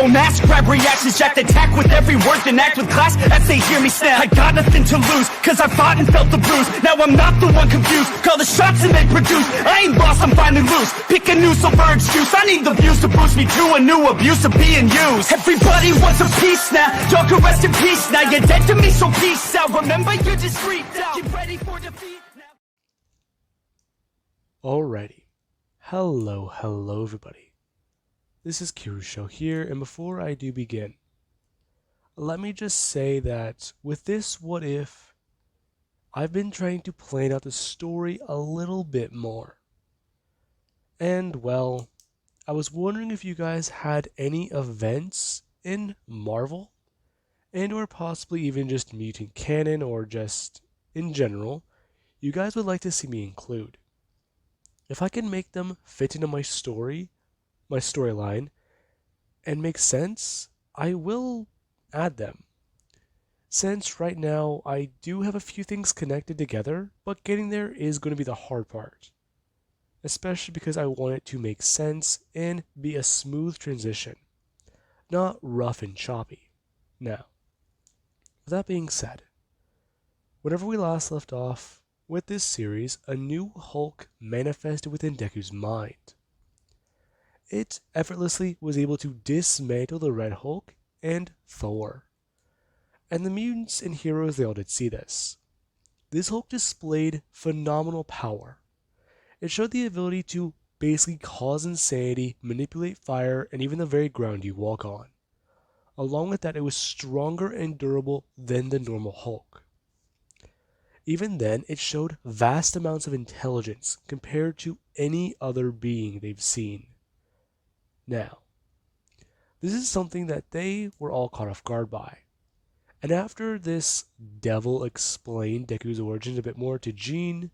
Don't ask, grab reactions, jacked attack with every word, then act with class as they hear me snap. I got nothing to lose, cause I fought and felt the bruise. Now I'm not the one confused, call the shots and they produce. I ain't lost, I'm finally loose, pick a new silver excuse. I need the views to boost me to a new abuse of being used. Everybody wants a piece now, y'all can rest in peace now. You're dead to me, so peace out. Remember, you're just freaked out. Get ready for defeat now. Alrighty. Hello everybody. This is Kirusho here, and before I do begin, let me just say that with this What If, I've been trying to plan out the story a little bit more. And well, I was wondering if you guys had any events in Marvel, and or possibly even just mutant canon or just in general, you guys would like to see me include. If I can make them fit into my storyline, and make sense, I will add them. Since right now I do have a few things connected together, but getting there is going to be the hard part. Especially because I want it to make sense and be a smooth transition, not rough and choppy. Now, with that being said, whenever we last left off, with this series, a new Hulk manifested within Deku's mind. It effortlessly was able to dismantle the Red Hulk and Thor. And the mutants and heroes, they all did see this. This Hulk displayed phenomenal power. It showed the ability to basically cause insanity, manipulate fire, and even the very ground you walk on. Along with that, it was stronger and durable than the normal Hulk. Even then, it showed vast amounts of intelligence compared to any other being they've seen. Now, this is something that they were all caught off guard by. And after this devil explained Deku's origins a bit more to Jean,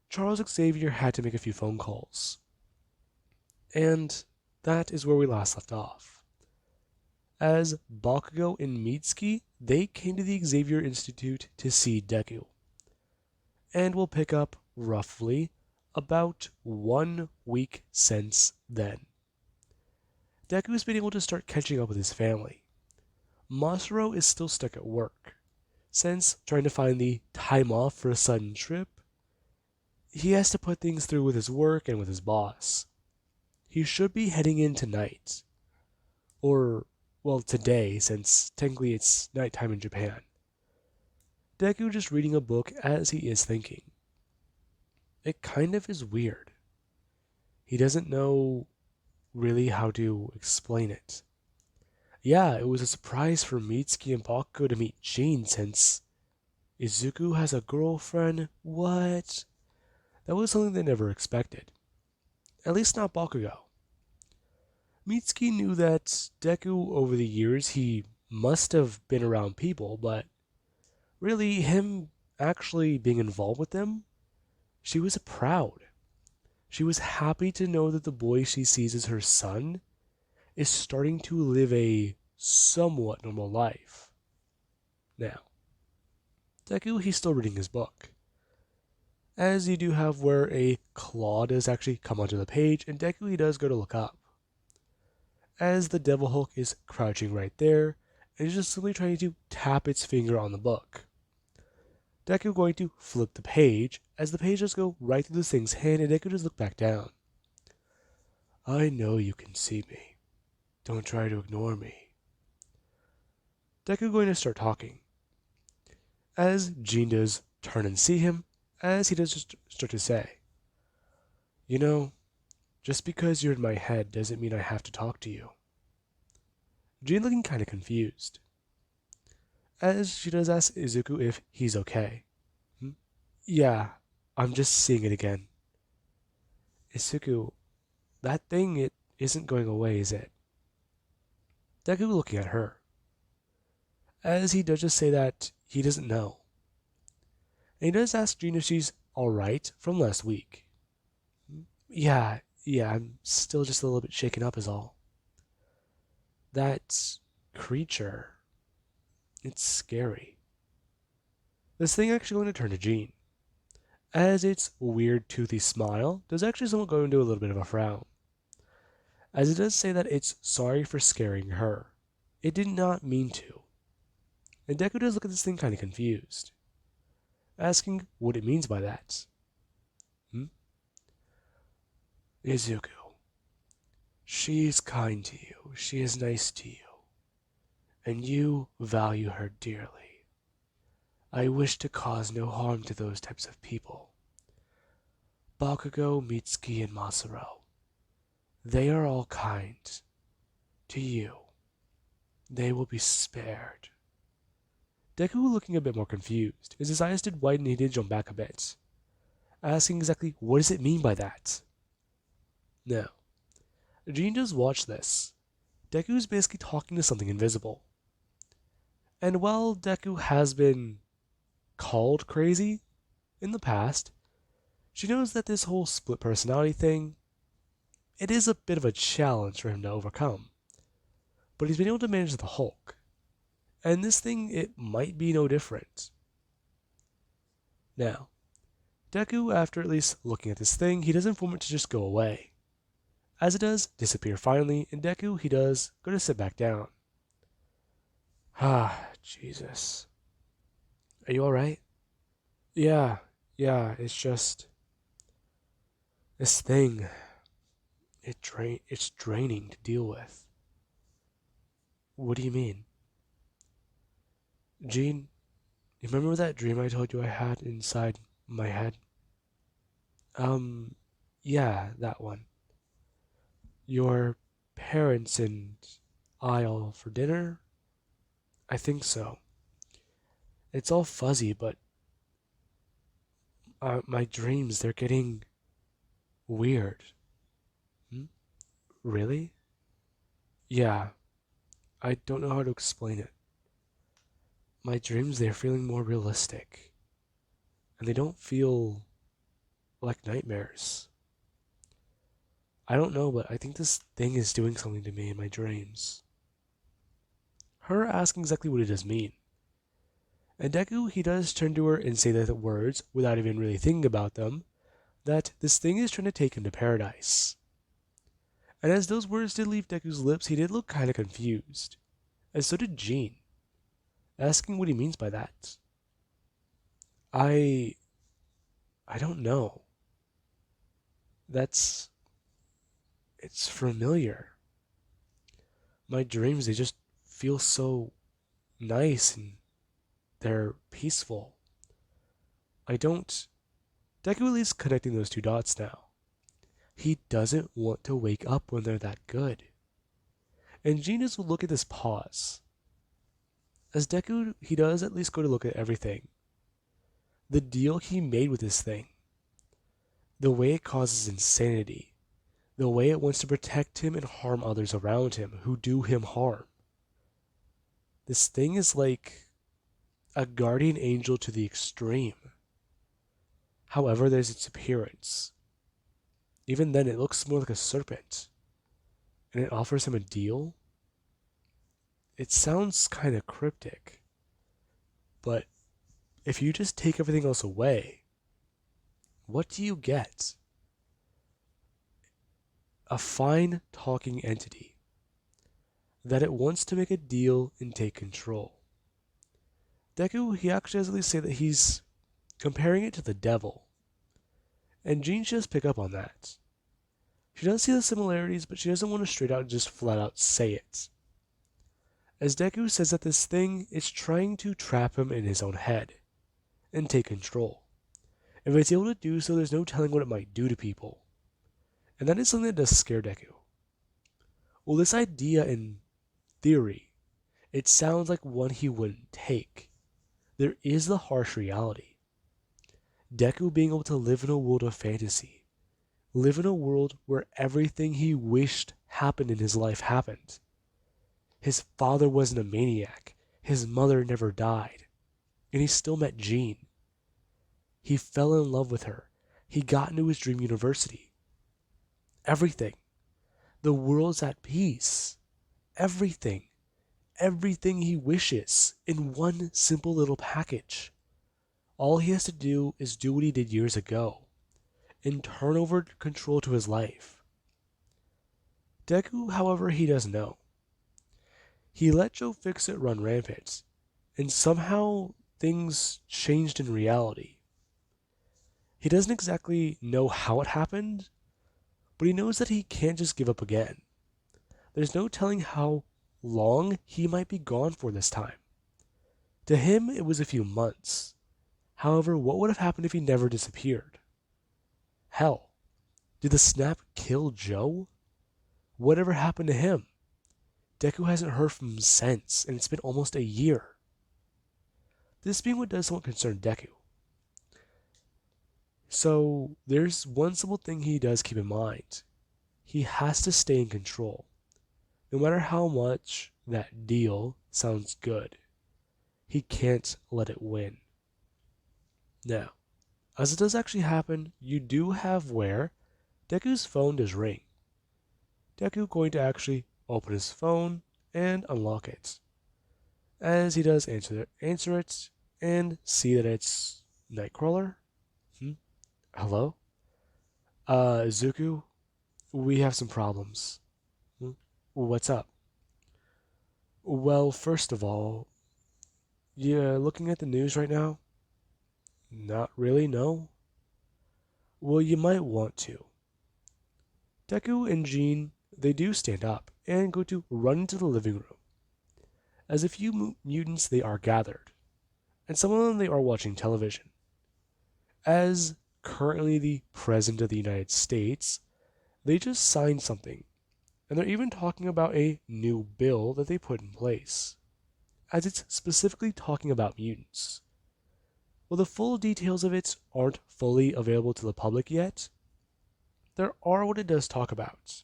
Charles Xavier had to make a few phone calls. And that is where we last left off. As Bakugo and Mitsuki, they came to the Xavier Institute to see Deku. And we'll pick up, roughly, about 1 week since then. Deku's been able to start catching up with his family. Masuro is still stuck at work, since trying to find the time off for a sudden trip, he has to put things through with his work and with his boss. He should be heading in tonight. Or, well, today, since technically it's nighttime in Japan. Deku just reading a book as he is thinking. It kind of is weird. He doesn't know really how to explain it. Yeah, it was a surprise for Mitsuki and Bakugo to meet Jean since Izuku has a girlfriend. What? That was something they never expected. At least not Bakugo. Mitsuki knew that Deku, over the years, he must have been around people, but really, him actually being involved with them, she was proud. She was happy to know that the boy she sees as her son is starting to live a somewhat normal life. Now, Deku, he's still reading his book. As you do have where a claw does actually come onto the page, and Deku, he does go to look up. As the Devil Hulk is crouching right there, and is just simply trying to tap its finger on the book. Deku going to flip the page, as the page does go right through this thing's hand, and Deku just look back down. I know you can see me. Don't try to ignore me. Deku going to start talking. As Jean does turn and see him, as he does just start to say, you know, just because you're in my head doesn't mean I have to talk to you. Jean looking kind of confused. As she does ask Izuku if he's okay. Yeah, I'm just seeing it again. Izuku, that thing, it isn't going away, is it? Deku looking at her. As he does just say that he doesn't know. And he does ask Jean if she's alright from last week. Yeah, I'm still just a little bit shaken up is all. That creature, it's scary. This thing actually going to turn to Jean, as its weird toothy smile does actually somewhat go into a little bit of a frown. as it does say that it's sorry for scaring her. It did not mean to. And Deku does look at this thing kind of confused, asking what it means by that. Hmm? Izuku, she is kind to you, she is nice to you, and you value her dearly. I wish to cause no harm to those types of people. Bakugo, Mitsuki, and Masuro, they are all kind to you. They will be spared. Deku, looking a bit more confused, as his eyes did widen and he did jump back a bit, asking exactly what does it mean by that? Now, Jean does watch this. Deku's basically talking to something invisible. And while Deku has been called crazy in the past, she knows that this whole split personality thing, it is a bit of a challenge for him to overcome. But he's been able to manage the Hulk. And this thing, it might be no different. Now, Deku, after at least looking at this thing, he does inform it to just go away. As it does disappear finally, and Deku, he does go to sit back down. Ah, Jesus. Are you alright? Yeah, it's just this thing. It's draining to deal with. What do you mean? Jean, you remember that dream I told you I had inside my head? Yeah, that one. Your parents and I all for dinner? I think so. It's all fuzzy, but my dreams, they're getting weird. Hmm? Really? Yeah, I don't know how to explain it. My dreams, they're feeling more realistic. And they don't feel like nightmares. I don't know, but I think this thing is doing something to me in my dreams. Her asking exactly what it does mean. And Deku, he does turn to her and say the words, without even really thinking about them, that this thing is trying to take him to paradise. And as those words did leave Deku's lips, he did look kinda confused. And so did Jean, asking what he means by that. I don't know. It's familiar. My dreams, they just feel so nice and they're peaceful. I don't. Deku at least connecting those two dots now. He doesn't want to wake up when they're that good. And Genius will look at this pause. As Deku, he does at least go to look at everything. The deal he made with this thing. The way it causes insanity. The way it wants to protect him and harm others around him who do him harm. This thing is like a guardian angel to the extreme. However, there's its appearance. Even then, it looks more like a serpent. And it offers him a deal? It sounds kind of cryptic. But if you just take everything else away, what do you get? A fine talking entity that it wants to make a deal and take control. Deku, he actually has at least say that he's comparing it to the devil. And Jean just pick up on that. She does see the similarities, but she doesn't want to straight out just flat out say it. As Deku says that this thing is trying to trap him in his own head and take control. If it's able to do so, there's no telling what it might do to people. And that is something that does scare Deku. Well, this idea in theory, it sounds like one he wouldn't take. There is the harsh reality. Deku being able to live in a world of fantasy. Live in a world where everything he wished happened in his life happened. His father wasn't a maniac. His mother never died. And he still met Jean. He fell in love with her. He got into his dream university. Everything. The world's at peace. Everything. Everything he wishes in one simple little package. All he has to do is do what he did years ago and turn over control to his life. Deku, however, he doesn't know. He let Joe Fix-It run rampant, and somehow things changed in reality. He doesn't exactly know how it happened, but he knows that he can't just give up again. There's no telling how long he might be gone for this time. To him, it was a few months. However, what would have happened if he never disappeared? Hell, did the snap kill Joe? Whatever happened to him? Deku hasn't heard from him since, and it's been almost a year. This being what does somewhat concern Deku. So, there's one simple thing he does keep in mind. He has to stay in control. No matter how much that deal sounds good, he can't let it win. Now, as it does actually happen, you do have where Deku's phone does ring. Deku going to actually open his phone and unlock it. As he does answer it and see that it's Nightcrawler. Hello? Zuko, we have some problems. What's up? Well, first of all, yeah, looking at the news right now? Not really, no. Well, you might want to. Deku and Jean, they do stand up and go to run into the living room. As a few mutants they are gathered, and some of them they are watching television. As currently the President of the United States, they just signed something, and they're even talking about a new bill that they put in place, as it's specifically talking about mutants. Well, the full details of it aren't fully available to the public yet, there are what it does talk about.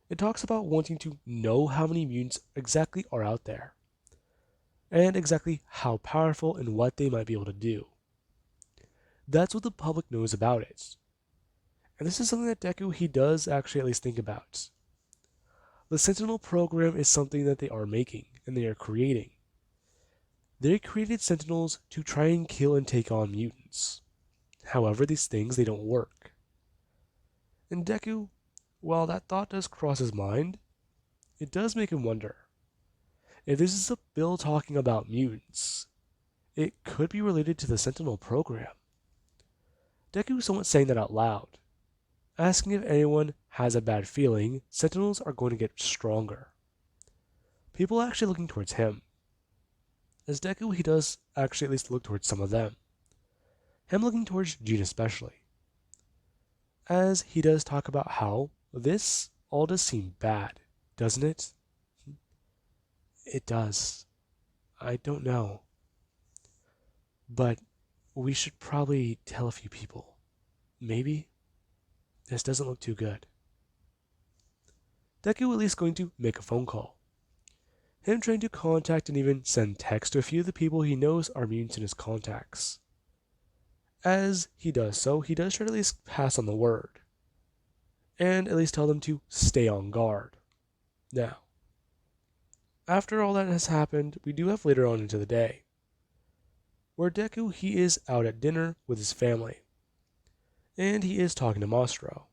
It talks about wanting to know how many mutants exactly are out there, and exactly how powerful and what they might be able to do. That's what the public knows about it. And this is something that Deku, he does actually at least think about. The Sentinel program is something that they are making, and they are creating. They created Sentinels to try and kill and take on mutants. However, these things, they don't work. And Deku, while that thought does cross his mind, it does make him wonder. If this is a bill talking about mutants, it could be related to the Sentinel program. Deku is somewhat saying that out loud, asking if anyone has a bad feeling Sentinels are going to get stronger. People are actually looking towards him. As Deku, he does actually at least look towards some of them. Him looking towards Jean especially. As he does talk about how this all does seem bad, doesn't it? It does. I don't know. But we should probably tell a few people. Maybe? This doesn't look too good. Deku at least going to make a phone call. Him trying to contact and even send text to a few of the people he knows are mutants in his contacts. As he does so, he does try to at least pass on the word. And at least tell them to stay on guard. Now, after all that has happened, we do have later on into the day, where Deku, he is out at dinner with his family. And he is talking to Mastro.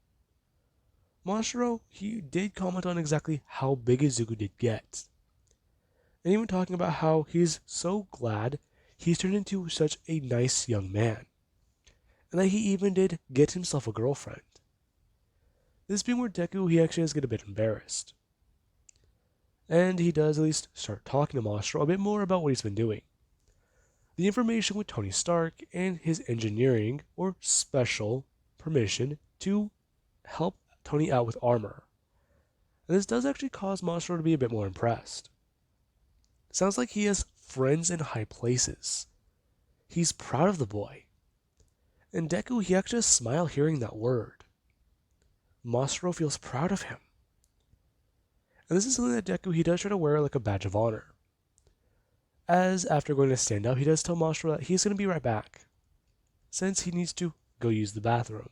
Mastro, he did comment on exactly how big Izuku did get. And even talking about how he's so glad he's turned into such a nice young man. And that he even did get himself a girlfriend. This being where Deku, he actually does get a bit embarrassed. And he does at least start talking to Mastro a bit more about what he's been doing. The information with Tony Stark and his engineering or special permission to help Tony out with armor. And this does actually cause Mastro to be a bit more impressed. Sounds like he has friends in high places. He's proud of the boy. And Deku, he actually has a smile hearing that word. Mastro feels proud of him. And this is something that Deku, he does try to wear like a badge of honor. As after going to stand up, he does tell Mastro that he's going to be right back, since he needs to go use the bathroom.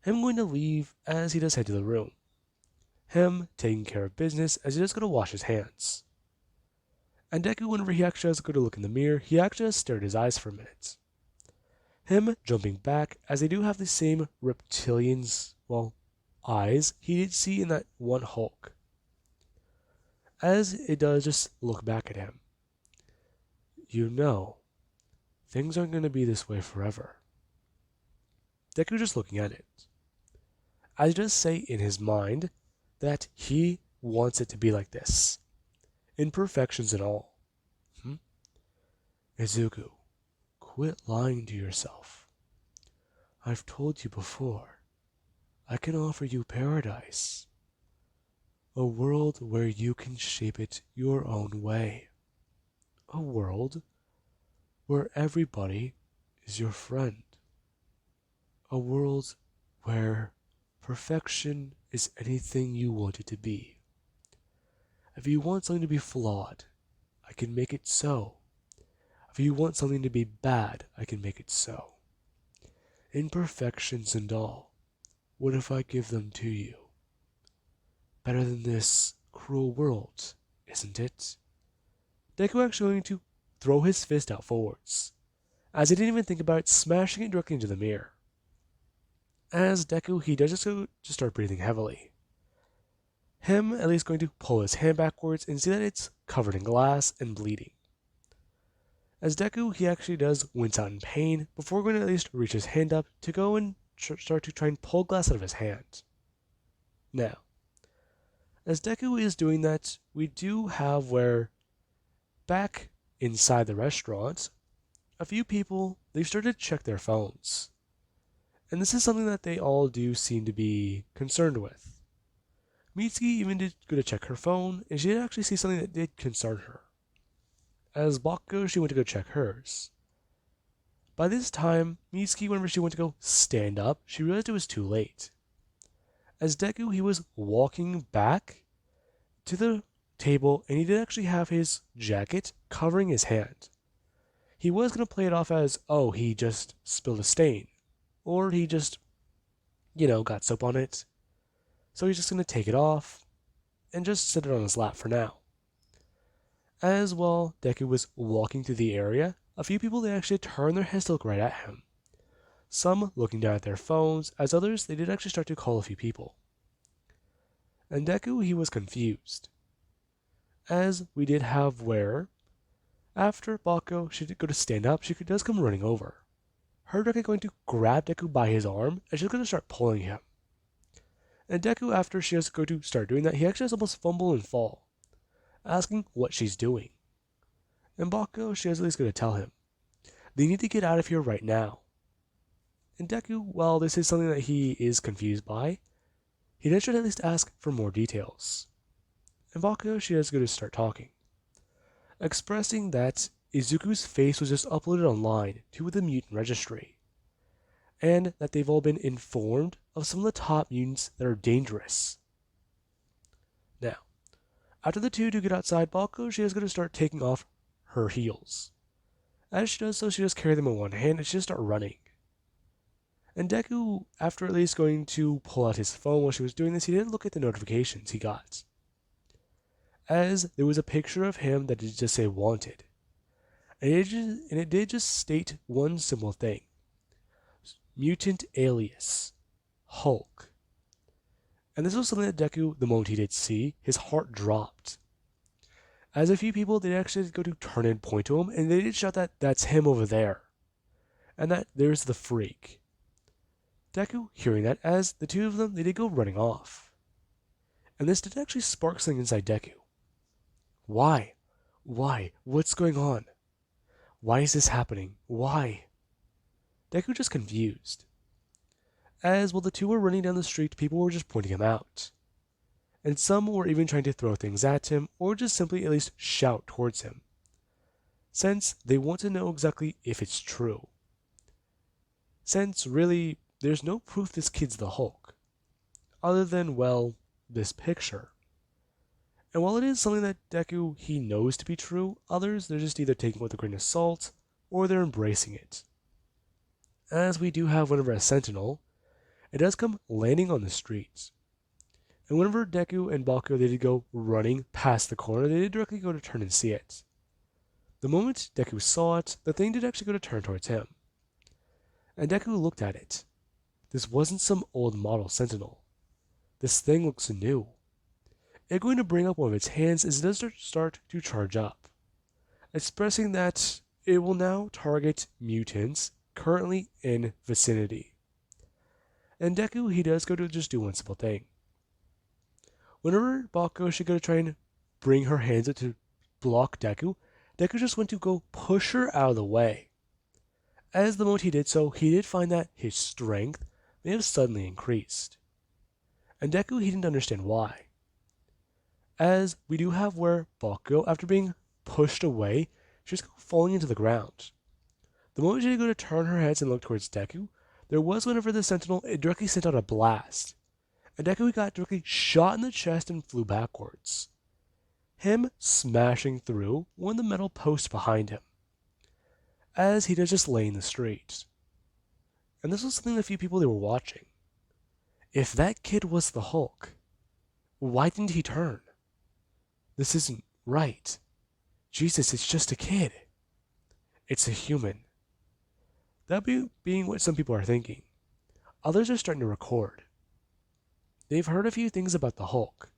Him going to leave as he does head to the room. Him taking care of business as he does go to wash his hands. And Deku, whenever he actually does go to look in the mirror, he actually does stare at his eyes for a minute. Him jumping back as they do have the same reptilians, well, eyes he did see in that one Hulk, as it does just look back at him. You know, things aren't going to be this way forever. Deku just looking at it. I just say in his mind that he wants it to be like this. Imperfections and all. Izuku, quit lying to yourself. I've told you before, I can offer you paradise. A world where you can shape it your own way. A world where everybody is your friend. A world where perfection is anything you want it to be. If you want something to be flawed, I can make it so. If you want something to be bad, I can make it so. Imperfections and all, what if I give them to you? Better than this cruel world, isn't it? Deku actually going to throw his fist out forwards, as he didn't even think about it, smashing it directly into the mirror. As Deku, he does just start breathing heavily. Him at least going to pull his hand backwards and see that it's covered in glass and bleeding. As Deku, he actually does wince out in pain before going to at least reach his hand up to go and start to try and pull glass out of his hand. Now, as Deku is doing that, we do have where back inside the restaurant, a few people, they've started to check their phones. And this is something that they all do seem to be concerned with. Mitsuki even did go to check her phone, and she did actually see something that did concern her. As Bakugo, she went to go check hers. By this time, Mitsuki, whenever she went to go stand up, she realized it was too late. As Deku, he was walking back to the table, and he did actually have his jacket covering his hand. He was going to play it off as, oh, he just spilled a stain. Or he just, got soap on it. So he's just going to take it off and just sit it on his lap for now. As well, Deku was walking through the area, a few people they actually turned their heads to look right at him. Some looking down at their phones, as others they did actually start to call a few people. And Deku, he was confused. As we did have where, after Bakugo, she did go to stand up, she does come running over. Her directly going to grab Deku by his arm, and she's going to start pulling him. And Deku, after she has to go to start doing that, he actually has almost fumble and fall, asking what she's doing. And Bakugo, she is at least going to tell him, they need to get out of here right now. And Deku, well, this is something that he is confused by. He then should at least ask for more details. And Bakugo, she is going to start talking, expressing that Izuku's face was just uploaded online to the mutant registry, and that they've all been informed of some of the top mutants that are dangerous. Now, after the two do get outside, Bakugo, she is going to start taking off her heels. As she does so, she just carry them in one hand and she just start running. And Deku, after at least going to pull out his phone while she was doing this, he didn't look at the notifications he got, as there was a picture of him that did just say wanted. And it did just state one simple thing. Mutant alias. Hulk. And this was something that Deku, the moment he did see, his heart dropped. As a few people did actually go to turn and point to him, and they did shout that that's him over there. And that there's the freak. Deku, hearing that, as the two of them, they did go running off. And this did actually spark something inside Deku. Why? Why? What's going on? Why is this happening? Why? Deku just confused. As while the two were running down the street, people were just pointing him out. And some were even trying to throw things at him, or just simply at least shout towards him, since they want to know exactly if it's true. Since really, there's no proof this kid's the Hulk, other than, well, this picture. And while it is something that Deku, he knows to be true, others, they're just either taking it with a grain of salt, or they're embracing it. As we do have whenever a sentinel, it does come landing on the streets. And whenever Deku and Bakugo, they did go running past the corner, they did directly go to turn and see it. The moment Deku saw it, the thing did actually go to turn towards him. And Deku looked at it. This wasn't some old model sentinel. This thing looks new. It's going to bring up one of its hands as it does start to charge up, expressing that it will now target mutants currently in vicinity. And Deku, he does go to just do one simple thing. Whenever Bako should go to try and bring her hands up to block Deku, Deku just went to go push her out of the way. As the moment he did so, he did find that his strength may have suddenly increased. And Deku, he didn't understand why. As we do have where Bako, after being pushed away, she's falling into the ground. The moment she did go to turn her heads and look towards Deku, there was whenever the Sentinel directly sent out a blast. And Deku got directly shot in the chest and flew backwards. Him smashing through one of the metal posts behind him, as he does just lay in the street. And this was something that a few people they were watching. If that kid was the Hulk, why didn't he turn? This isn't right. Jesus, it's just a kid. It's a human. That being what some people are thinking. Others are starting to record. They've heard a few things about the Hulk.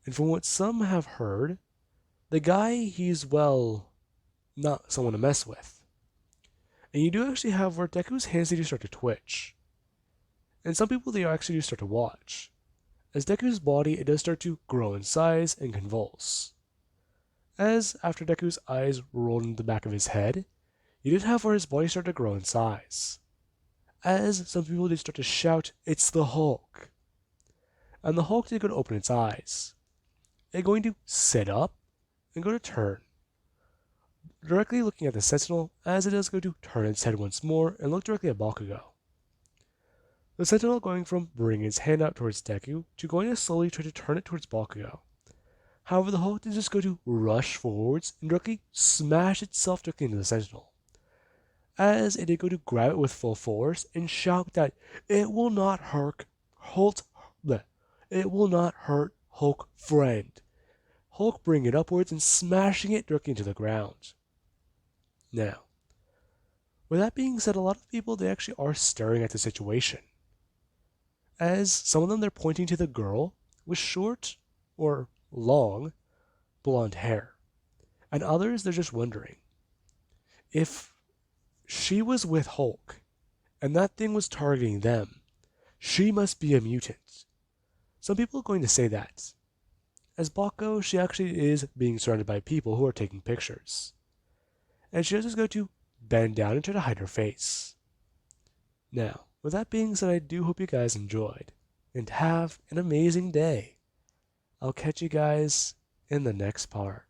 And from what some have heard, the guy, he's, well, not someone to mess with. And you do actually have where Deku's hands do start to twitch. And some people, they actually do start to watch. As Deku's body, it does start to grow in size and convulse. As after Deku's eyes rolled into the back of his head, you did have where his body started to grow in size. As some people did start to shout, "It's the Hulk!" And the Hulk did go to open its eyes. It's going to sit up and go to turn, directly looking at the Sentinel as it does go to turn its head once more and look directly at Bakugo. The Sentinel going from bringing its hand out towards Deku to going to slowly try to turn it towards Bakugo. However, the Hulk did just go to rush forwards and directly smash itself directly into the Sentinel, as it did go to grab it with full force and shout that it will not hurt Hulk friend. Hulk bringing it upwards and smashing it directly into the ground. Now, with that being said, a lot of people, they actually are staring at the situation. As some of them, they're pointing to the girl with short or long blonde hair. And others, they're just wondering if she was with Hulk and that thing was targeting them, she must be a mutant. Some people are going to say that. As Bako, she actually is being surrounded by people who are taking pictures. And she does just go to bend down and try to hide her face. Now, with that being said, I do hope you guys enjoyed, and have an amazing day. I'll catch you guys in the next part.